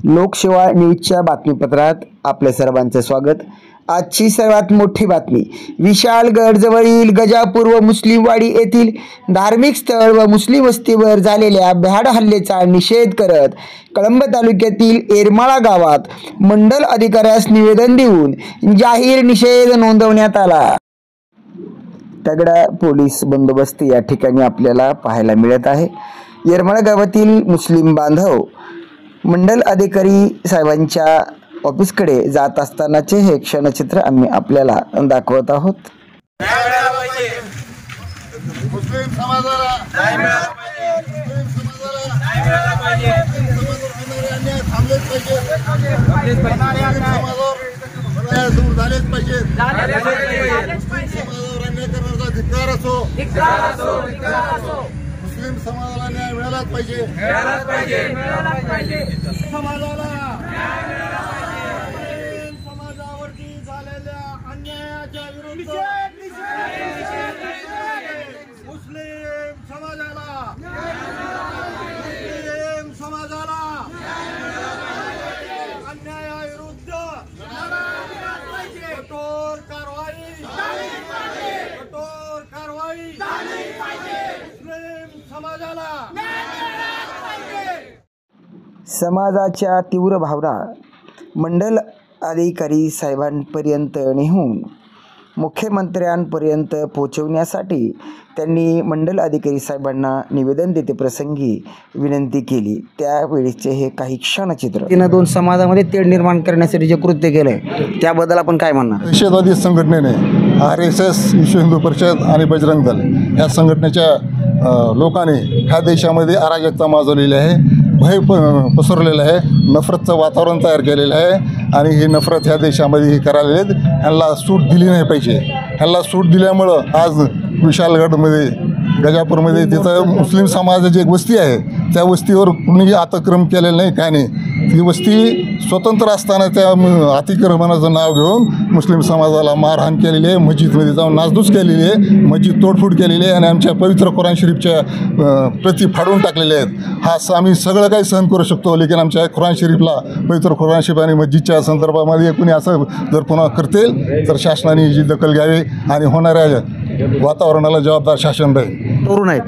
लोकसेवा न्यूजच्या बातमीपत्रात आपल्या सर्वांचे स्वागत। आजची सर्वात मोठी बातमी, विशालगडजवळील गजापूर व मुस्लिमवाडी येथील धार्मिक स्थळ व मुस्लिम वस्तीवर झालेल्या भ्याड हल्ल्याचा निषेध करत कळंब तालुक्यातील एरमाळा गावात मंडल अधिकाऱ्यास निवेदन देऊन जाहीर निषेध नोंदवण्यात आला। तगडा पोलीस बंदोबस्त या ठिकाणी आपल्याला पाहायला मिळत आहे। एरमाळा गावातील मुस्लिम बांधव मंडल अधिकारी साहेबांच्या ऑफिसकडे जात असतानाचे हे क्षणचित्र आम्ही आपल्याला दाखवत आहोत। मुस्लिम समाजाला न्याय मिळाला पाहिजे, थांबलेच पाहिजे, दूर झालेच पाहिजे, समाजावर अन्याय करण्याचा धिक्कार असो, मुस्लिम समाजाला न्याय मिळालाच पाहिजे, समाजाला समाजावरती झालेल्या अन्यायाच्या विरुद्ध मुस्लिम समाजाला अन्यायाविरुद्ध कठोर कारवाई मुस्लिम समाजाला। समाजाच्या तीव्र भावना मंडल अधिकारी साहेबांपर्यंत नेऊन मुख्यमंत्र्यांपर्यंत पोहोचवण्यासाठी त्यांनी मंडल अधिकारी साहेबांना निवेदन देते प्रसंगी विनंती केली। त्यावेळीचे हे काही क्षणचित्र। तिनं दोन समाजामध्ये तेढ निर्माण करण्यासाठी जे कृत्य केलंय त्याबद्दल आपण काय म्हणणार? निषेधवादी संघटनेने RSS, विश्व हिंदू परिषद आणि बजरंग दल या संघटनेच्या लोकांनी ह्या देशामध्ये अराजकता माजवलेली आहे, भय पसरलेलं आहे, नफरतचं वातावरण तयार केलेलं आहे आणि ही नफरत ह्या देशामध्ये हे करायला आहेत। ह्यांना सूट दिली नाही पाहिजे। ह्यांना सूट दिल्यामुळं आज विशालगडमध्ये गजापूरमध्ये तिथं मुस्लिम समाजाची एक वस्ती आहे, त्या वस्तीवर कुणीही अतिक्रम केलेलं नाही, काय नाही। ती वस्ती स्वतंत्र असताना त्या अतिक्रमणाचं नाव घेऊन मुस्लिम समाजाला मारहाण केलेली आहे, मस्जिदमध्ये जाऊन नासधूस केलेली आहे, मस्जिद तोडफोड केलेली आहे आणि आमच्या पवित्र कुराण शरीफच्या प्रती फाडून टाकलेल्या आहेत। हा आम्ही सगळं काही सहन करू शकतो, लेकिन आमच्या कुराण शरीफला, पवित्र कुराण शरीफ आणि मस्जिदच्या संदर्भामध्ये कोणी असं जर पुन्हा करतील तर शासनाने ही दखल घ्यावी आणि होणाऱ्या वातावरणाला जबाबदार शासन राहील। तरुण आहेत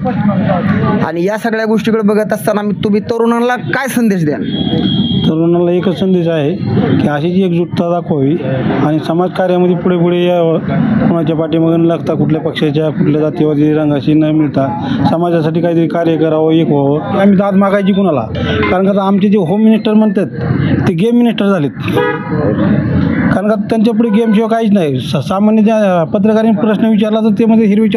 आणि या सगळ्या गोष्टीकडे बघत असताना तुम्ही तरुणांना काय संदेश द्याल? तरुणांना एकच संदेश आहे की अशी जी एकजुटता दाखवावी आणि समाजकार्यामध्ये पुढे पुढे यावं, कोणाच्या पाठीमागे न लागता, कुठल्या पक्षाच्या, कुठल्या जातीवादी रंगाशी न मिळता समाजासाठी काहीतरी कार्य करावं, एक व्हावं। आम्ही दाद मागायची कुणाला, कारण का आमचे जे होम मिनिस्टर म्हणतात ते गेम मिनिस्टर झालेत, कारण का त्यांच्या पुढे गेमशिवाय काहीच नाही। सामान्य ज्या पत्रकारांनी प्रश्न विचारला तर ते म्हणजे हिरवी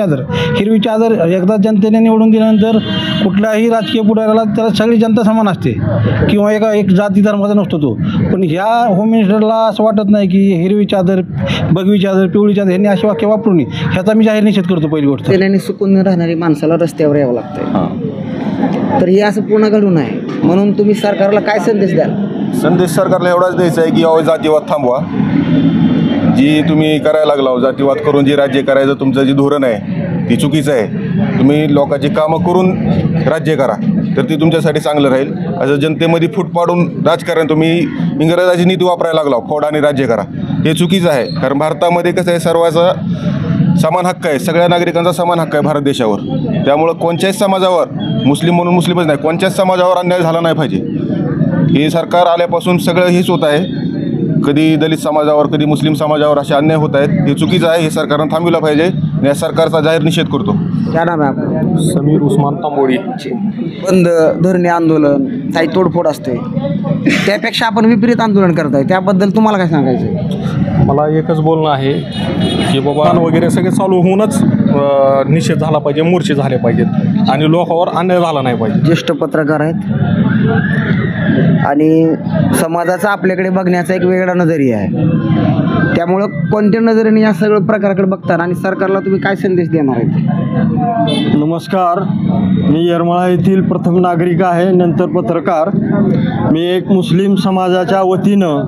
चादर एकदा जनतेने निवडून दिल्यानंतर कुठल्याही राजकीय पुढाऱ्याला त्याला सगळी जनता समान असते किंवा एक जाती धर्माचा नसतो तो, पण ह्या होम मिनिस्टरला असं वाटत नाही की हिरवी चादर, भगवी चादर, पिवळी चादर यांनी अशी वाक्य वापरू नये, ह्याचा मी जाहीर निषेध करतो। पहिली गोष्ट त्याने सुकून राहणारी माणसाला रस्त्यावर यावं लागतंय, तर हे असं पूर्ण घडू नये म्हणून तुम्ही सरकारला काय संदेश द्याल? संदेश सरकारला एवढाच द्यायचा आहे की जातीवाद थांबवा, जी तुम्ही करायला लागला जातीवाद करून जी राज्य करायचं तुमचं जे धोरण आहे ती चुकीचं आहे। तुम्ही लोकांची कामं करून राज्य करा तर ती तुमच्यासाठी चांगलं राहील। असं जनतेमध्ये फूट पाडून राजकारण तुम्ही इंग्रजाची नीती वापरायला लागला, फोड आणि राज्य करा, हे चुकीचं आहे। कारण भारतामध्ये कसं आहे, सर्वांचा समान हक्क आहे, सगळ्या नागरिकांचा समान हक्क आहे भारत देशावर। त्यामुळं कोणत्याच समाजावर, मुस्लिम म्हणून मुस्लिमच नाही, कोणत्याच समाजावर अन्याय झाला नाही पाहिजे। हे सरकार आल्यापासून सगळं हेच होत आहे, कधी दलित समाजावर, कधी मुस्लिम समाजावर असे अन्याय होत आहेत, हे चुकीचं आहे। हे सरकारनं थांबविलं पाहिजे, या सरकारचा जाहीर निषेध करतो। क्या नाम आहे आपलं? समीर उस्मान तांबोळी। बंद, धरणे आंदोलन, काही तोडफोड असते, त्यापेक्षा आपण विपरीत आंदोलन करताय, त्याबद्दल तुम्हाला काय सांगायचं? मला एकच बोलणं आहे की बाबा वगैरे सगळे चालू होऊनच निषेध झाला पाहिजे, मोर्चे झाले पाहिजेत आणि लोकांवर अन्याय झाला नाही पाहिजे. ज्येष्ठ पत्रकार आहेत आणि समाजाचा आपल्याकडे बघण्याचा एक वेगळा नजरिया आहे. त्यामुळं कोणत्या नजरेने या सगळं प्रकाराकडे बघता आणि सरकारला तुम्ही काय संदेश देणार आहेत? नमस्कार, मी येरमाळा येथील प्रथम नागरिक आहे, नंतर पत्रकार. मी एक मुस्लिम समाजाच्या वतीनं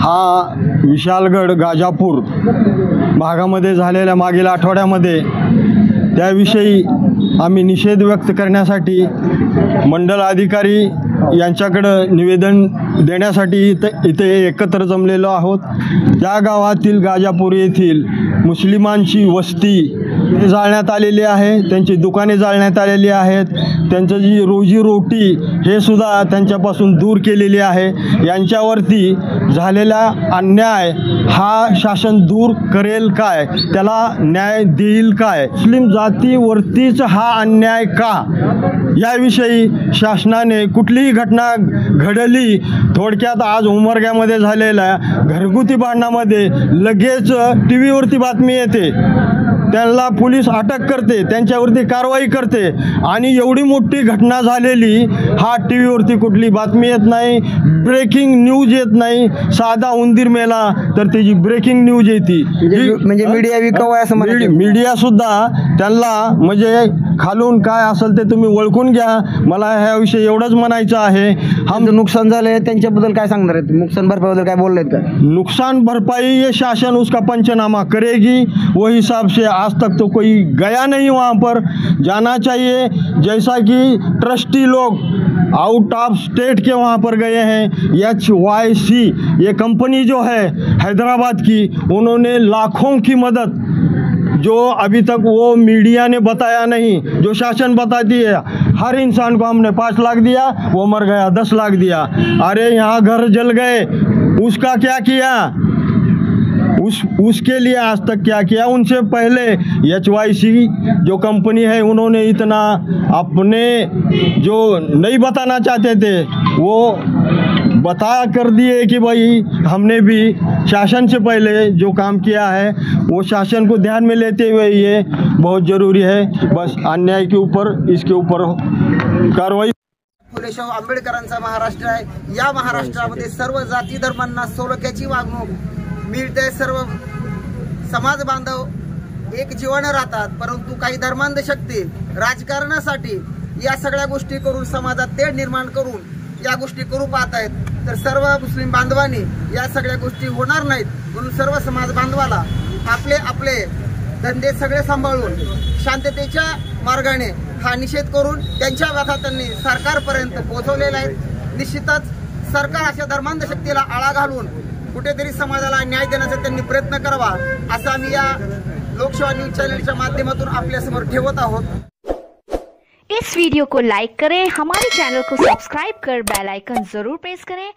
हा विशालगड गाजापूर भागामध्ये झालेल्या मागील आठवड्यामध्ये त्याविषयी आम्ही निषेध व्यक्त करण्यासाठी मंडल अधिकारी यांच्याकडं निवेदन देण्यासाठी इथे एकत्र जमलेलो आहोत. त्या गावातील गाजापूर येथील मुस्लिमांची वस्ती जाळण्यात आलेली आहे, त्यांची दुकाने जाळण्यात आलेली आहेत, त्यांचं जी रोजीरोटी हे सुद्धा त्यांच्यापासून दूर केलेली आहे. यांच्यावरती झालेला अन्याय हा शासन दूर करेल काय, त्याला न्याय देईल काय, मुस्लिम जातीवरतीच हा अन्याय का, याविषयी शासनाने कुठलीही घटना घडली. थोडक्यात आज उमरग्यामध्ये झालेल्या घरगुती भांडणामध्ये लगेच टी व्हीवरती बातमी येते, त्यांना पोलीस अटक करते, त्यांच्यावरती कारवाई करते आणि एवढी मोठी घटना झालेली हा टी व्हीवरती कुठली बातमी येत नाही, ब्रेकिंग न्यूज येत नाही. साधा उंदीर मेला तर त्याची ब्रेकिंग न्यूज येते. म्हणजे मीडिया विकावं असं मीडियासुद्धा त्यांना म्हणजे खालून काय असेल ते तुम्ही ओळखून घ्या. मला ह्याविषयी एवढंच म्हणायचं आहे. आमचं नुकसान झालंय त्यांच्याबद्दल काय सांगणार आहे? नुकसान भरपाईबद्दल काय बोललेत का? नुकसान भरपाई ये शासन उसका पंचनामा करेगी, वो हिसाब से आज तक तो कोई गया नहीं वहाँ पर. जाना चाहिए, जैसा कि ट्रस्टी लोग आउट ऑफ स्टेट के वहाँ पर गए हैं. HYC ये कंपनी जो है हैदराबाद की, उन्होंने लाखों की मदद जो अभी तक वो मीडिया ने बताया नहीं, जो शासन बताती है, हर इंसान को हमने 5 लाख दिया, वो मर गया, 10 लाख दिया. अरे यहाँ घर जल गए, उसका क्या किया, उसके लिए आज तक क्या किया? उनसे पहले HYC जो कंपनी है उन्होंने इतना अपने जो नहीं बताना चाहते थे वो बता कर दिए कि भाई हमने भी शासन से पहले जो काम किया है वो शासन को ध्यान में लेते हुए ये बहुत ज़रूरी है. बस अन्याय के ऊपर इसके ऊपर कार्रवाई. फुले शाहू आंबेडकरांचा महाराष्ट्र आहे. या महाराष्ट्रामध्ये सर्व जाती धर्मांना सलोख्याची वागणूक मिळते. सर्व समाज बांधव एक जीवाने राहतात, परंतु काही धर्मांध शक्ती राजकारणासाठी या सगळ्या गोष्टी करून समाजात तेढ निर्माण करून या गोष्टी करू पाहत आहेत. तर सर्व मुस्लिम बांधवांनी या सगळ्या गोष्टी होणार नाहीत म्हणून सर्व समाज बांधवाला आपले आपले धंदे सगळे सांभाळून शांततेच्या मार्गाने हा निषेध करून त्यांच्या व्यथा त्यांनी सरकारपर्यंत पोहोचवलेला आहे. निश्चितच सरकार अशा धर्मांध शक्तीला आळा घालून कुठेतरी समाजाला न्याय देण्याचा त्यांनी प्रयत्न करावा असं आम्ही या लोकसेवा न्यूज चॅनलच्या माध्यमातून आपल्या समोर ठेवत आहोत. इस वीडियो को लाइक करें, हमारे चैनल को सब्सक्राइब कर बेल आइकन जरूर प्रेस करें